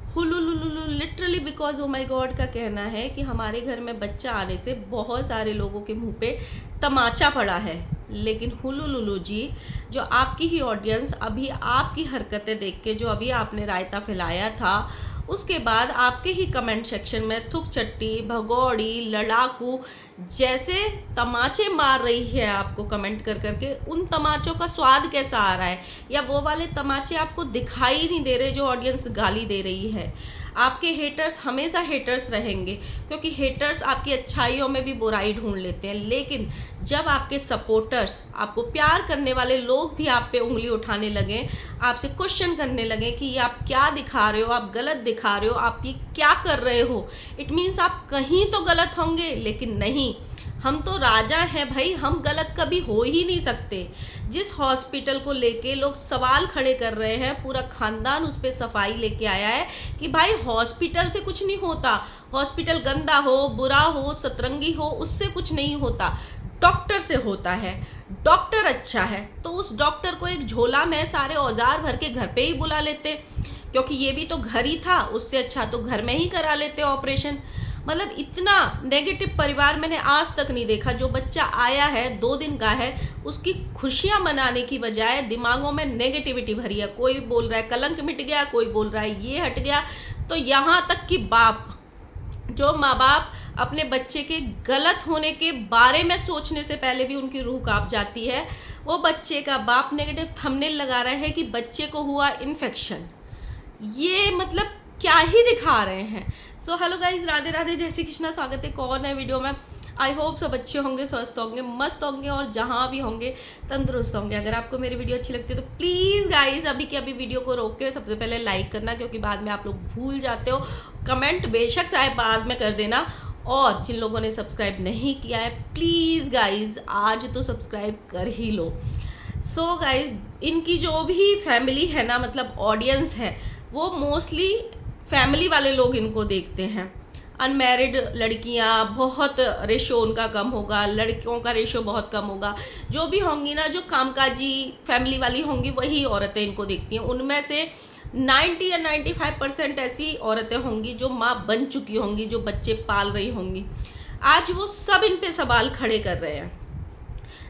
हुलुलुलुलु literally because oh my God का कहना है कि हमारे घर में बच्चा आने से बहुत सारे लोगों के मुंह पे तमाचा पड़ा है। लेकिन हुलुलुलु जी, जो आपकी ही ऑडियंस अभी आपकी हरकतें देख के जो अभी आपने रायता फैलाया था, उसके बाद आपके ही कमेंट सेक्शन में थुक चट्टी, भगौड़ी, लड़ाकू जैसे तमाचे मार रही है आपको कमेंट कर करके। उन तमाचों का स्वाद कैसा आ रहा है, या वो वाले तमाचे आपको दिखाई नहीं दे रहे जो ऑडियंस गाली दे रही है। आपके हेटर्स हमेशा हेटर्स रहेंगे, क्योंकि हेटर्स आपकी अच्छाइयों में भी बुराई ढूंढ लेते हैं। लेकिन जब आपके सपोर्टर्स, आपको प्यार करने वाले लोग भी आप पे उंगली उठाने लगे, आपसे क्वेश्चन करने लगे कि ये आप क्या दिखा रहे हो, आप गलत दिखा रहे हो, आप ये क्या कर रहे हो, इट मीन्स आप कहीं तो गलत होंगे। लेकिन नहीं, हम तो राजा हैं भाई, हम गलत कभी हो ही नहीं सकते। जिस हॉस्पिटल को लेके लोग सवाल खड़े कर रहे हैं, पूरा खानदान उस पर सफाई लेके आया है कि भाई हॉस्पिटल से कुछ नहीं होता, हॉस्पिटल गंदा हो, बुरा हो, सतरंगी हो, उससे कुछ नहीं होता, डॉक्टर से होता है। डॉक्टर अच्छा है तो उस डॉक्टर को एक झोला में सारे औजार भर के घर पे ही बुला लेते, क्योंकि ये भी तो घर ही था, उससे अच्छा तो घर में ही करा लेते ऑपरेशन। मतलब इतना नेगेटिव परिवार मैंने आज तक नहीं देखा। जो बच्चा आया है 2 दिन का है, उसकी खुशियां मनाने की बजाय दिमागों में नेगेटिविटी भरी है। कोई बोल रहा है कलंक मिट गया, कोई बोल रहा है ये हट गया। तो यहाँ तक कि बाप, जो माँ बाप अपने बच्चे के गलत होने के बारे में सोचने से पहले भी उनकी रूह कांप जाती है, वो बच्चे का बाप नेगेटिव थंबनेल लगा रहा है कि बच्चे को हुआ इन्फेक्शन। ये मतलब क्या ही दिखा रहे हैं। So hello guys, Radhe Radhe, जय श्री कृष्णा, स्वागत है कौन है वीडियो में। आई होप सब अच्छे होंगे, स्वस्थ होंगे, मस्त होंगे, और जहाँ भी होंगे तंदुरुस्त होंगे। अगर आपको मेरी वीडियो अच्छी लगती है तो प्लीज़ गाइज अभी के अभी वीडियो को रोक के सबसे पहले लाइक करना, क्योंकि बाद में आप लोग भूल जाते हो। कमेंट बेशक चाहे बाद में कर देना, और जिन लोगों ने सब्सक्राइब नहीं किया है प्लीज़ गाइज आज तो सब्सक्राइब कर ही लो। सो गाइज, इनकी जो भी फैमिली है ना, मतलब ऑडियंस है, वो मोस्टली फैमिली वाले लोग इनको देखते हैं। अनमैरिड लड़कियां, बहुत रेशो उनका कम होगा, लड़कियों का रेशो बहुत कम होगा। जो भी होंगी ना, जो कामकाजी फैमिली वाली होंगी, वही औरतें इनको देखती हैं। उनमें से 90 या 95% ऐसी औरतें होंगी जो माँ बन चुकी होंगी, जो बच्चे पाल रही होंगी। आज वो सब इन पे सवाल खड़े कर रहे हैं।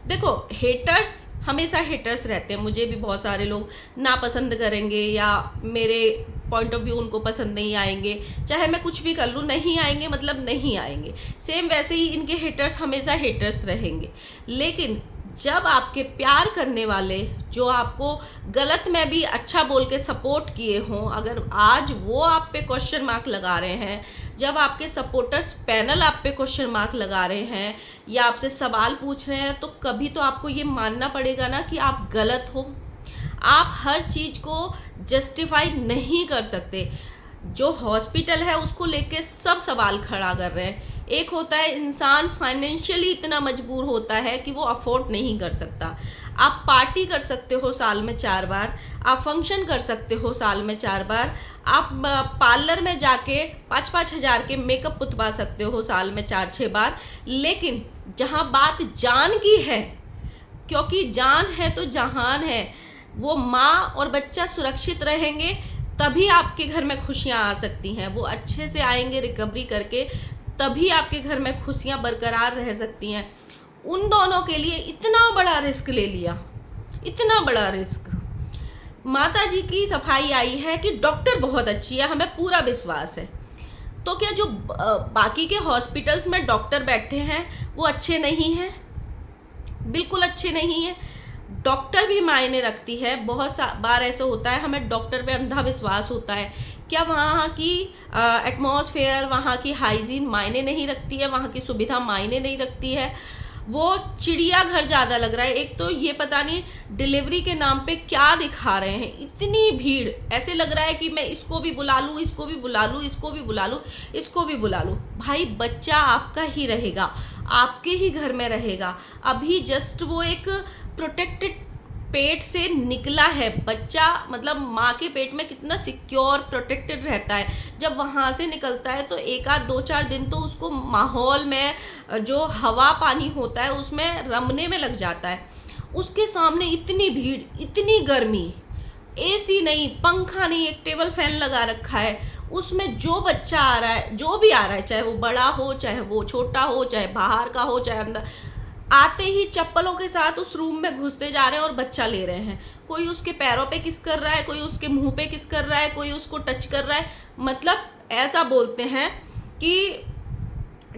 देखो, हेटर्स हमेशा हेटर्स रहते हैं। मुझे भी बहुत सारे लोग नापसंद करेंगे, या मेरे पॉइंट ऑफ व्यू उनको पसंद नहीं आएंगे, चाहे मैं कुछ भी कर लूँ, नहीं आएंगे मतलब नहीं आएंगे। सेम वैसे ही इनके हेटर्स हमेशा हेटर्स रहेंगे। लेकिन जब आपके प्यार करने वाले, जो आपको गलत में भी अच्छा बोल के सपोर्ट किए हों, अगर आज वो आप पे क्वेश्चन मार्क लगा रहे हैं, जब आपके सपोर्टर्स पैनल आप पे क्वेश्चन मार्क लगा रहे हैं या आपसे सवाल पूछ रहे हैं, तो कभी तो आपको ये मानना पड़ेगा ना कि आप गलत हो। आप हर चीज़ को जस्टिफाई नहीं कर सकते। जो हॉस्पिटल है उसको लेके सब सवाल खड़ा कर रहे हैं। एक होता है इंसान फाइनेंशियली इतना मजबूर होता है कि वो अफोर्ड नहीं कर सकता। आप पार्टी कर सकते हो साल में 4 बार, आप फंक्शन कर सकते हो साल में 4 बार, आप पार्लर में जाके 5-5 हज़ार के मेकअप पुतवा सकते हो साल में 4-6 बार। लेकिन जहाँ बात जान की है, क्योंकि जान है तो जहान है, वो माँ और बच्चा सुरक्षित रहेंगे तभी आपके घर में खुशियाँ आ सकती हैं। वो अच्छे से आएंगे रिकवरी करके, तभी आपके घर में खुशियाँ बरकरार रह सकती हैं। उन दोनों के लिए इतना बड़ा रिस्क ले लिया, इतना बड़ा रिस्क। माता जी की सफाई आई है कि डॉक्टर बहुत अच्छी है, हमें पूरा विश्वास है। तो क्या जो बाकी के हॉस्पिटल्स में डॉक्टर बैठे हैं वो अच्छे नहीं हैं? बिल्कुल अच्छे नहीं हैं। डॉक्टर भी मायने रखती है। बहुत बार ऐसा होता है हमें डॉक्टर पे अंधा विश्वास होता है। क्या वहाँ की एटमॉस्फेयर, वहाँ की हाइजीन मायने नहीं रखती है? वहाँ की सुविधा मायने नहीं रखती है? वो चिड़ियाघर ज़्यादा लग रहा है। एक तो ये पता नहीं डिलीवरी के नाम पे क्या दिखा रहे हैं, इतनी भीड़, ऐसे लग रहा है कि मैं इसको भी बुला लूँ, इसको भी बुला लूँ, इसको भी बुला लूँ, इसको भी बुला लूँ। भाई बच्चा आपका ही रहेगा, आपके ही घर में रहेगा। अभी जस्ट वो एक प्रोटेक्टेड पेट से निकला है बच्चा, मतलब माँ के पेट में कितना सिक्योर प्रोटेक्टेड रहता है। जब वहाँ से निकलता है तो 1-2-4 दिन तो उसको माहौल में जो हवा पानी होता है उसमें रमने में लग जाता है। उसके सामने इतनी भीड़, इतनी गर्मी, एसी नहीं, पंखा नहीं, एक टेबल फैन लगा रखा है, उसमें जो बच्चा आ रहा है, जो भी आ रहा है, चाहे वो बड़ा हो, चाहे वो छोटा हो, चाहे बाहर का हो, चाहे अंदर, आते ही चप्पलों के साथ उस रूम में घुसते जा रहे हैं और बच्चा ले रहे हैं। कोई उसके पैरों पे किस कर रहा है, कोई उसके मुंह पे किस कर रहा है, कोई उसको टच कर रहा है। मतलब ऐसा बोलते हैं कि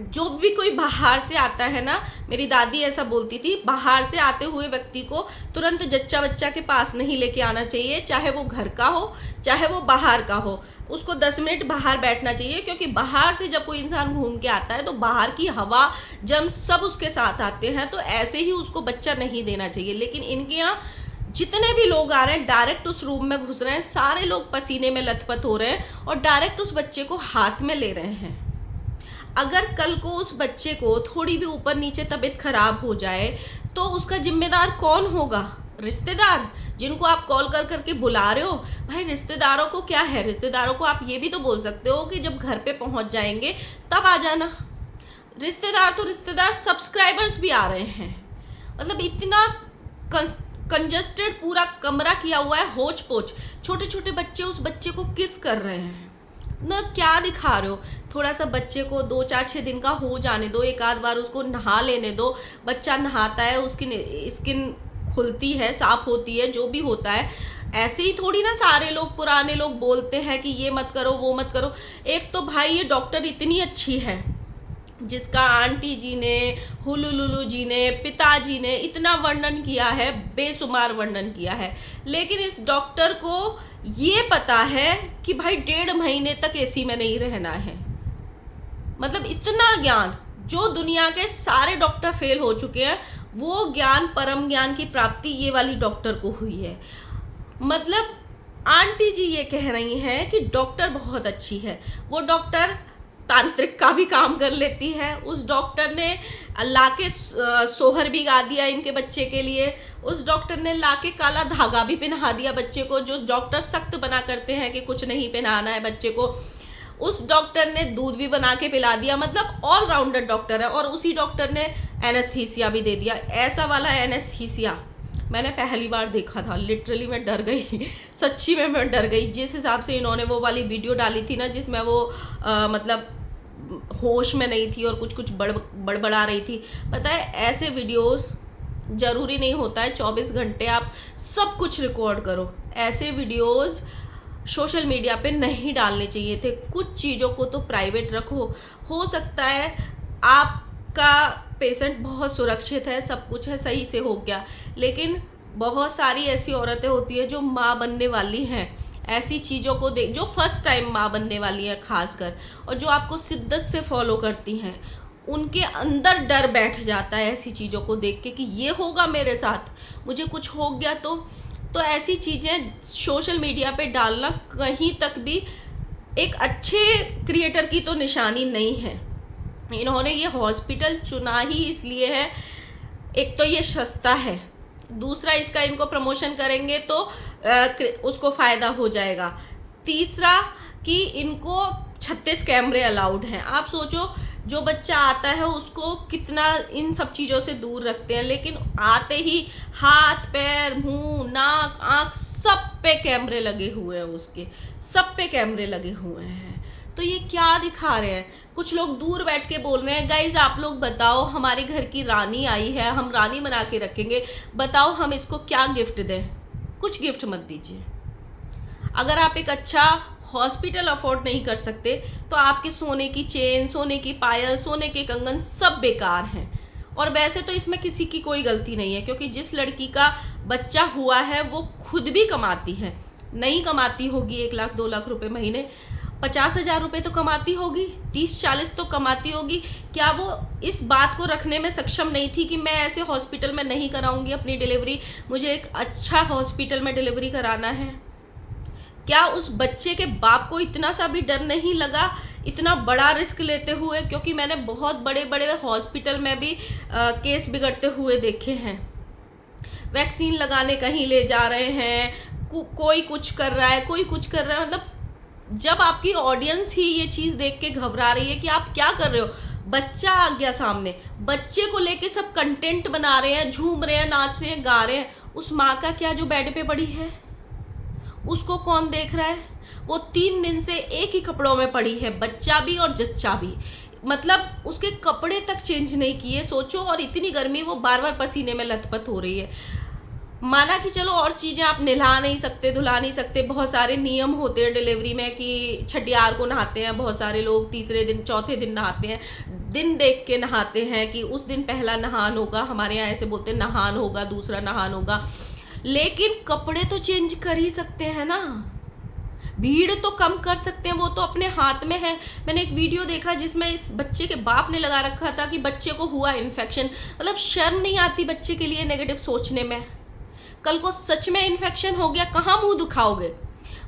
जो भी कोई बाहर से आता है ना, मेरी दादी ऐसा बोलती थी, बाहर से आते हुए व्यक्ति को तुरंत जच्चा बच्चा के पास नहीं लेके आना चाहिए, चाहे वो घर का हो, चाहे वो बाहर का हो। उसको 10 मिनट बाहर बैठना चाहिए, क्योंकि बाहर से जब कोई इंसान घूम के आता है तो बाहर की हवा, जम सब उसके साथ आते हैं, तो ऐसे ही उसको बच्चा नहीं देना चाहिए। लेकिन इनके यहाँ जितने भी लोग आ रहे हैं डायरेक्ट उस रूम में घुस रहे हैं, सारे लोग पसीने में लथपथ हो रहे हैं और डायरेक्ट उस बच्चे को हाथ में ले रहे हैं। अगर कल को उस बच्चे को थोड़ी भी ऊपर नीचे तबीयत खराब हो जाए तो उसका जिम्मेदार कौन होगा? रिश्तेदार, जिनको आप कॉल कर करके बुला रहे हो। भाई रिश्तेदारों को क्या है, रिश्तेदारों को आप ये भी तो बोल सकते हो कि जब घर पे पहुंच जाएंगे तब आ जाना। रिश्तेदार तो रिश्तेदार, सब्सक्राइबर्स भी आ रहे हैं। मतलब इतना कंजस्टेड पूरा कमरा किया हुआ है, होच पोच, छोटे छोटे बच्चे उस बच्चे को किस कर रहे हैं ना, क्या दिखा रहे हो? थोड़ा सा बच्चे को 2 4 6 दिन का हो जाने दो, एक आध बार उसको नहा लेने दो। बच्चा नहाता है, उसकी स्किन खुलती है, साफ होती है, जो भी होता है। ऐसे ही थोड़ी ना सारे लोग, पुराने लोग बोलते हैं कि ये मत करो, वो मत करो। एक तो भाई ये डॉक्टर इतनी अच्छी है जिसका आंटी जी ने, हुलुलुलु जी ने, पिताजी ने इतना वर्णन किया है, बेशुमार वर्णन किया है, लेकिन इस डॉक्टर को ये पता है कि भाई 1.5 महीने तक एसी में नहीं रहना है। मतलब इतना ज्ञान, जो दुनिया के सारे डॉक्टर फेल हो चुके हैं, वो ज्ञान, परम ज्ञान की प्राप्ति ये वाली डॉक्टर को हुई है। मतलब आंटी जी ये कह रही हैं कि डॉक्टर बहुत अच्छी है। वो डॉक्टर तांत्रिक का भी काम कर लेती है। उस डॉक्टर ने ला के सोहर भी गा दिया इनके बच्चे के लिए। उस डॉक्टर ने ला के काला धागा भी पहना दिया बच्चे को, जो डॉक्टर सख्त बना करते हैं कि कुछ नहीं पहनाना है बच्चे को। उस डॉक्टर ने दूध भी बना के पिला दिया। मतलब ऑल राउंडर डॉक्टर है। और उसी डॉक्टर ने एनेस्थीसिया भी दे दिया। ऐसा वाला एनेस्थीसिया मैंने पहली बार देखा था। लिटरली मैं डर गई सच्ची में मैं डर गई। जिस हिसाब से इन्होंने वो वाली वीडियो डाली थी ना, जिसमें वो मतलब होश में नहीं थी और कुछ कुछ बड़बड़ा रही थी। पता है, ऐसे वीडियोस ज़रूरी नहीं होता है 24 घंटे आप सब कुछ रिकॉर्ड करो। ऐसे वीडियोस सोशल मीडिया पे नहीं डालने चाहिए थे। कुछ चीज़ों को तो प्राइवेट रखो। हो सकता है आपका पेशेंट बहुत सुरक्षित है, सब कुछ है, सही से हो गया, लेकिन बहुत सारी ऐसी औरतें होती है जो माँ बनने वाली हैं। ऐसी चीज़ों को देख, जो फर्स्ट टाइम माँ बनने वाली है खासकर, और जो आपको शिद्दत से फॉलो करती हैं, उनके अंदर डर बैठ जाता है ऐसी चीज़ों को देख के कि ये होगा मेरे साथ, मुझे कुछ हो गया तो ऐसी चीज़ें सोशल मीडिया पे डालना कहीं तक भी एक अच्छे क्रिएटर की तो निशानी नहीं है। इन्होंने ये हॉस्पिटल चुना ही इसलिए है, एक तो ये सस्ता है, दूसरा इसका इनको प्रमोशन करेंगे तो उसको फ़ायदा हो जाएगा, तीसरा कि इनको 36 कैमरे अलाउड हैं। आप सोचो, जो बच्चा आता है उसको कितना इन सब चीज़ों से दूर रखते हैं, लेकिन आते ही हाथ पैर मुंह नाक आँख सब पे कैमरे लगे हुए हैं, उसके सब पे कैमरे लगे हुए हैं। तो ये क्या दिखा रहे हैं? कुछ लोग दूर बैठ के बोल रहे हैं, गाइज आप लोग बताओ, हमारे घर की रानी आई है, हम रानी बना के रखेंगे, बताओ हम इसको क्या गिफ्ट दें? कुछ गिफ्ट मत दीजिए। अगर आप एक अच्छा हॉस्पिटल अफोर्ड नहीं कर सकते तो आपके सोने की चेन, सोने की पायल, सोने के कंगन सब बेकार हैं। और वैसे तो इसमें किसी की कोई गलती नहीं है, क्योंकि जिस लड़की का बच्चा हुआ है वो खुद भी कमाती है। नहीं कमाती होगी 1 लाख 2 लाख रुपए महीने, 50,000 रुपये तो कमाती होगी, 30-40 तो कमाती होगी। क्या वो इस बात को रखने में सक्षम नहीं थी कि मैं ऐसे हॉस्पिटल में नहीं कराऊंगी अपनी डिलीवरी, मुझे एक अच्छा हॉस्पिटल में डिलीवरी कराना है? क्या उस बच्चे के बाप को इतना सा भी डर नहीं लगा इतना बड़ा रिस्क लेते हुए? क्योंकि मैंने बहुत बड़े बड़े हॉस्पिटल में भी केस बिगड़ते हुए देखे हैं। वैक्सीन लगाने कहीं ले जा रहे हैं, कोई कुछ कर रहा है, कोई कुछ कर रहा है। मतलब जब आपकी ऑडियंस ही ये चीज़ देख के घबरा रही है कि आप क्या कर रहे हो, बच्चा आ गया सामने, बच्चे को लेके सब कंटेंट बना रहे हैं, झूम रहे हैं, नाच रहे हैं, गा रहे हैं, उस माँ का क्या जो बेड पे पड़ी है? उसको कौन देख रहा है? वो 3 दिन से एक ही कपड़ों में पड़ी है, बच्चा भी और जच्चा भी, मतलब उसके कपड़े तक चेंज नहीं किए, सोचो। और इतनी गर्मी, वो बार बार पसीने में लथपथ हो रही है। माना कि चलो और चीज़ें आप नहला नहीं सकते, धुला नहीं सकते, बहुत सारे नियम होते हैं डिलीवरी में कि छठियार को नहाते हैं, बहुत सारे लोग तीसरे दिन चौथे दिन नहाते हैं, दिन देख के नहाते हैं कि उस दिन पहला नहान होगा, हमारे यहाँ ऐसे बोलते हैं नहान होगा, दूसरा नहान होगा। लेकिन कपड़े तो चेंज कर ही सकते हैं ना, भीड़ तो कम कर सकते हैं, वो तो अपने हाथ में है। मैंने एक वीडियो देखा जिसमें इस बच्चे के बाप ने लगा रखा था कि बच्चे को हुआ इन्फेक्शन। मतलब शर्म नहीं आती बच्चे के लिए नेगेटिव सोचने में? कल को सच में इन्फेक्शन हो गया, कहाँ मुंह दिखाओगे?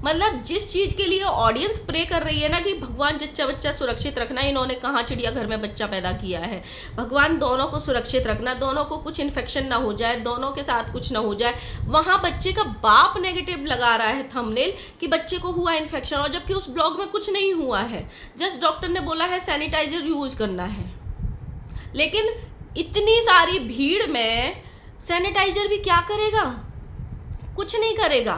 मतलब जिस चीज़ के लिए ऑडियंस प्रे कर रही है ना कि भगवान जच्चा बच्चा सुरक्षित रखना, इन्होंने कहाँ चिड़ियाघर में बच्चा पैदा किया है। भगवान दोनों को सुरक्षित रखना, दोनों को कुछ इन्फेक्शन ना हो जाए, दोनों के साथ कुछ ना हो जाए। वहाँ बच्चे का बाप नेगेटिव लगा रहा है थंबनेल कि बच्चे को हुआ इन्फेक्शन, और जबकि उस ब्लॉग में कुछ नहीं हुआ है, जस्ट डॉक्टर ने बोला है सैनिटाइजर यूज करना है। लेकिन इतनी सारी भीड़ में सैनिटाइजर भी क्या करेगा? कुछ नहीं करेगा।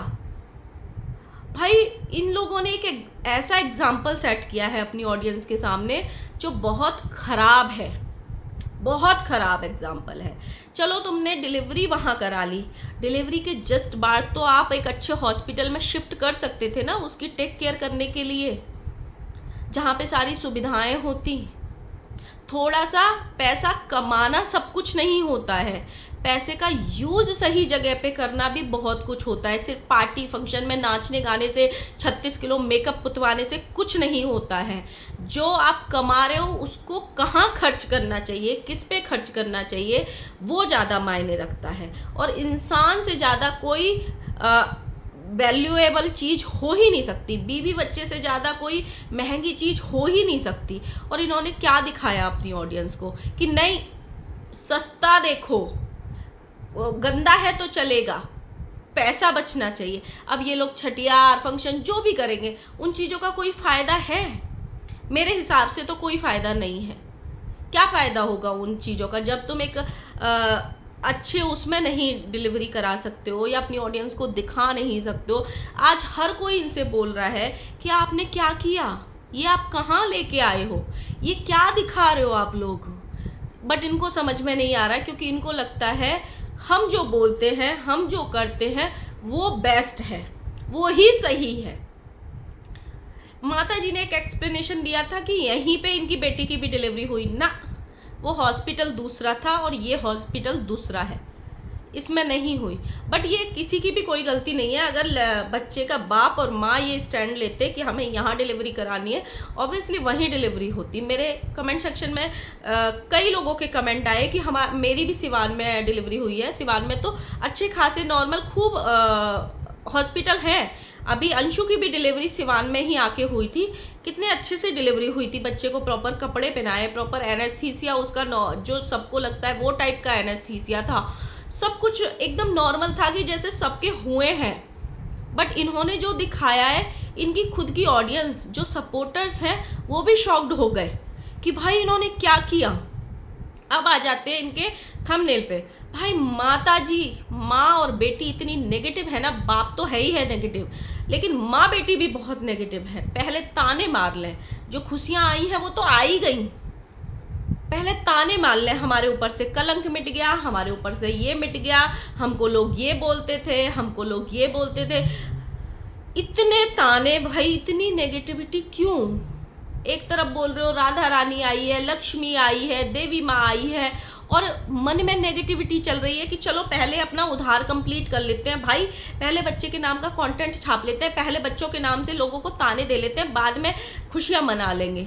भाई इन लोगों ने एक ऐसा एग्जाम्पल सेट किया है अपनी ऑडियंस के सामने जो बहुत ख़राब है, बहुत ख़राब एग्जाम्पल है। चलो तुमने डिलीवरी वहाँ करा ली, डिलीवरी के जस्ट बाद तो आप एक अच्छे हॉस्पिटल में शिफ्ट कर सकते थे ना, उसकी टेक केयर करने के लिए, जहाँ पे सारी सुविधाएं होती। थोड़ा सा पैसा कमाना सब कुछ नहीं होता है, पैसे का यूज सही जगह पे करना भी बहुत कुछ होता है। सिर्फ पार्टी फंक्शन में नाचने गाने से, 36 किलो मेकअप पुतवाने से कुछ नहीं होता है। जो आप कमा रहे हो उसको कहाँ खर्च करना चाहिए, किस पे खर्च करना चाहिए, वो ज़्यादा मायने रखता है। और इंसान से ज़्यादा कोई वैल्यूएबल चीज़ हो ही नहीं सकती, बीवी बच्चे से ज़्यादा कोई महंगी चीज़ हो ही नहीं सकती। और इन्होंने क्या दिखाया अपनी ऑडियंस को कि नहीं, सस्ता देखो, गंदा है तो चलेगा, पैसा बचना चाहिए। अब ये लोग छठियार फंक्शन जो भी करेंगे, उन चीज़ों का कोई फ़ायदा है? मेरे हिसाब से तो कोई फ़ायदा नहीं है। क्या फ़ायदा होगा उन चीज़ों का जब तुम एक अच्छे उसमें नहीं डिलीवरी करा सकते हो या अपनी ऑडियंस को दिखा नहीं सकते हो। आज हर कोई इनसे बोल रहा है कि आपने क्या किया, ये आप कहाँ लेके आए हो, ये क्या दिखा रहे हो आप लोग। बट इनको समझ में नहीं आ रहा, क्योंकि इनको लगता है हम जो बोलते हैं, हम जो करते हैं वो बेस्ट है, वो ही सही है। माता जी ने एक एक्सप्लेनेशन दिया था कि यहीं पे इनकी बेटी की भी डिलीवरी हुई ना, वो हॉस्पिटल दूसरा था और ये हॉस्पिटल दूसरा है, इसमें नहीं हुई। बट ये किसी की भी कोई गलती नहीं है। अगर बच्चे का बाप और माँ ये स्टैंड लेते कि हमें यहाँ डिलीवरी करानी है, ऑब्वियसली वहीं डिलीवरी होती। मेरे कमेंट सेक्शन में कई लोगों के कमेंट आए कि मेरी भी सिवान में डिलीवरी हुई है। सिवान में तो अच्छे खासे नॉर्मल खूब हॉस्पिटल हैं। अभी अंशु की भी डिलीवरी सिवान में ही आके हुई थी, कितने अच्छे से डिलीवरी हुई थी। बच्चे को प्रॉपर कपड़े पहनाए, प्रॉपर एनेस्थीसिया उसका जो सबको लगता है वो टाइप का एनेस्थीसिया था, सब कुछ एकदम नॉर्मल था कि जैसे सबके हुए हैं। बट इन्होंने जो दिखाया है, इनकी खुद की ऑडियंस जो सपोर्टर्स हैं वो भी शॉक्ड हो गए कि भाई इन्होंने क्या किया। अब आ जाते हैं इनके थंबनेल पे। भाई माता जी, माँ और बेटी इतनी नेगेटिव है ना, बाप तो है ही है नेगेटिव, लेकिन माँ बेटी भी बहुत नेगेटिव है। पहले ताने मार लें, जो खुशियाँ आई हैं वो तो आ ही गई, पहले ताने मार लें, हमारे ऊपर से कलंक मिट गया, हमारे ऊपर से ये मिट गया, हमको लोग ये बोलते थे, हमको लोग ये बोलते थे। इतने ताने भाई, इतनी नेगेटिविटी क्यों? एक तरफ बोल रहे हो राधा रानी आई है, लक्ष्मी आई है, देवी माँ आई है, और मन में नेगेटिविटी चल रही है कि चलो पहले अपना उधार कंप्लीट कर लेते हैं भाई, पहले बच्चे के नाम का कंटेंट छाप लेते हैं, पहले बच्चों के नाम से लोगों को ताने दे लेते हैं, बाद में खुशियाँ मना लेंगे।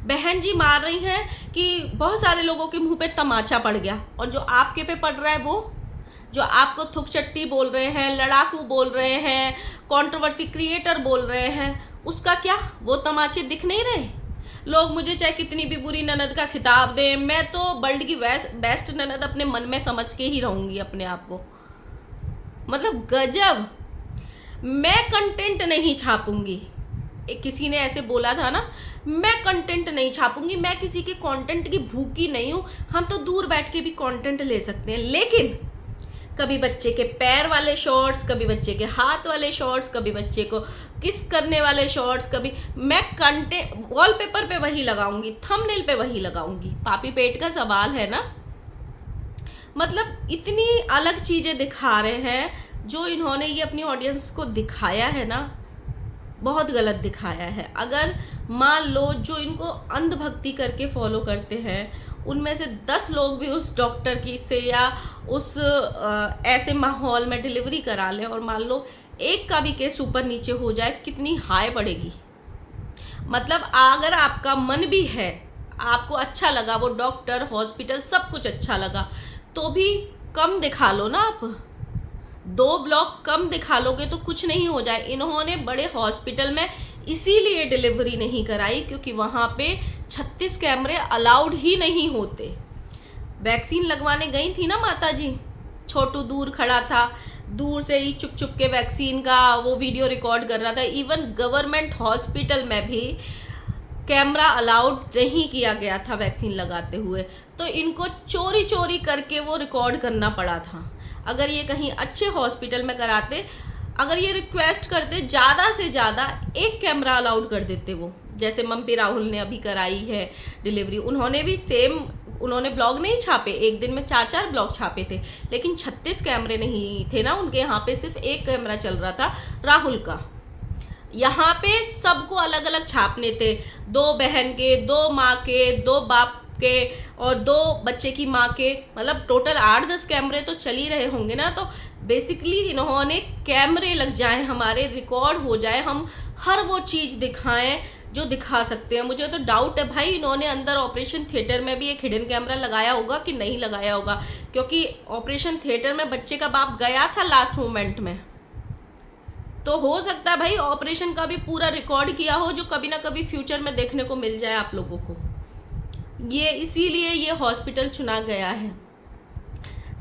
बहन जी मार रही हैं कि बहुत सारे लोगों के मुंह पे तमाचा पड़ गया, और जो आपके पे पड़ रहा है, वो जो आपको थुक चट्टी बोल रहे हैं, लड़ाकू बोल रहे हैं, कंट्रोवर्सी क्रिएटर बोल रहे हैं, उसका क्या? वो तमाचे दिख नहीं रहे? लोग मुझे चाहे कितनी भी बुरी ननद का खिताब दें, मैं तो वर्ल्ड की बेस्ट ननद अपने मन में समझ के ही रहूँगी अपने आप को। मतलब गजब। मैं कंटेंट नहीं छापूंगी, किसी ने ऐसे बोला था ना, मैं कंटेंट नहीं छापूंगी, मैं किसी के कंटेंट की भूखी नहीं हूँ। हम तो दूर बैठ के भी कंटेंट ले सकते हैं, लेकिन कभी बच्चे के पैर वाले शॉर्ट्स, कभी बच्चे के हाथ वाले शॉर्ट्स, कभी बच्चे को किस करने वाले शॉर्ट्स, कभी मैं कंटेंट वॉलपेपर पे वही लगाऊंगी, थंबनेल पे वही लगाऊंगी। पापी पेट का सवाल है ना, मतलब इतनी अलग चीज़ें दिखा रहे हैं। जो इन्होंने ये अपनी ऑडियंस को दिखाया है ना, बहुत गलत दिखाया है। अगर मान लो जो इनको अंधभक्ति करके फॉलो करते हैं उनमें से 10 लोग भी उस डॉक्टर की से या उस ऐसे माहौल में डिलीवरी करा लें और मान लो एक का भी केस ऊपर नीचे हो जाए, कितनी हाई पड़ेगी। मतलब अगर आपका मन भी है, आपको अच्छा लगा वो डॉक्टर, हॉस्पिटल, सब कुछ अच्छा लगा, तो भी कम दिखा लो ना। आप 2 ब्लॉक कम दिखा लोगे तो कुछ नहीं हो जाए। इन्होंने बड़े हॉस्पिटल में इसीलिए डिलीवरी नहीं कराई क्योंकि वहाँ पे 36 कैमरे अलाउड ही नहीं होते। वैक्सीन लगवाने गई थी ना माता जी, छोटू दूर खड़ा था, दूर से ही चुप चुप के वैक्सीन का वो वीडियो रिकॉर्ड कर रहा था। इवन गवर्नमेंट हॉस्पिटल में भी कैमरा अलाउड नहीं किया गया था वैक्सीन लगाते हुए, तो इनको चोरी चोरी करके वो रिकॉर्ड करना पड़ा था। अगर ये कहीं अच्छे हॉस्पिटल में कराते, अगर ये रिक्वेस्ट करते, ज़्यादा से ज़्यादा 1 कैमरा अलाउड कर देते वो, जैसे मम्पी राहुल ने अभी कराई है डिलीवरी। उन्होंने भी सेम, उन्होंने ब्लॉग नहीं छापे, एक दिन में 4-4 ब्लॉग छापे थे, लेकिन 36 कैमरे नहीं थे ना उनके यहाँ पे, सिर्फ 1 कैमरा चल रहा था राहुल का। यहाँ पे सबको अलग अलग छापने थे, 2 बहन के, 2 माँ के, 2 बाप के और 2 बच्चे की माँ के, मतलब टोटल 8-10 कैमरे तो चल ही रहे होंगे ना। तो बेसिकली इन्होंने कैमरे लग जाए, हमारे रिकॉर्ड हो जाए, हम हर वो चीज़ दिखाएं जो दिखा सकते हैं। मुझे तो डाउट है भाई, इन्होंने अंदर ऑपरेशन थिएटर में भी एक हिडन कैमरा लगाया होगा कि नहीं लगाया होगा, क्योंकि ऑपरेशन थिएटर में बच्चे का बाप गया था लास्ट मोमेंट में, तो हो सकता है भाई ऑपरेशन का भी पूरा रिकॉर्ड किया हो, जो कभी ना कभी फ्यूचर में देखने को मिल जाए आप लोगों को। ये इसीलिए ये हॉस्पिटल चुना गया है।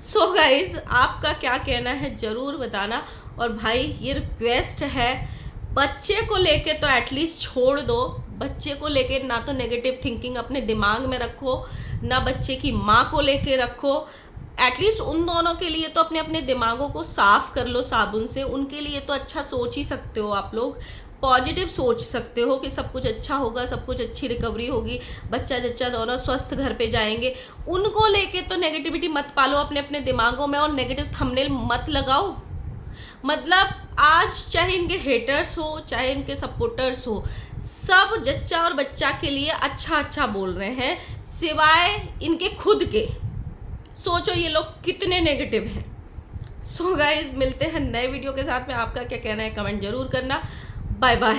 सो गाइज, आपका क्या कहना है ज़रूर बताना। और भाई ये रिक्वेस्ट है, बच्चे को लेके तो एटलीस्ट छोड़ दो। बच्चे को लेके ना तो नेगेटिव थिंकिंग अपने दिमाग में रखो, ना बच्चे की माँ को लेके रखो। एटलीस्ट उन दोनों के लिए तो अपने अपने दिमागों को साफ कर लो साबुन से। उनके लिए तो अच्छा सोच ही सकते हो आप लोग, पॉजिटिव सोच सकते हो कि सब कुछ अच्छा होगा, सब कुछ अच्छी रिकवरी होगी, बच्चा जच्चा दोनों स्वस्थ घर पे जाएंगे। उनको लेके तो नेगेटिविटी मत पालो अपने अपने दिमागों में और नेगेटिव थंबनेल मत लगाओ। मतलब आज चाहे इनके हेटर्स हो चाहे इनके सपोर्टर्स हो, सब जच्चा और बच्चा के लिए अच्छा अच्छा बोल रहे हैं, सिवाय इनके खुद के। सोचो ये लोग कितने नेगेटिव हैं। सो गाइज, मिलते हैं नए वीडियो के साथ में। आपका क्या कहना है कमेंट जरूर करना। Bye bye.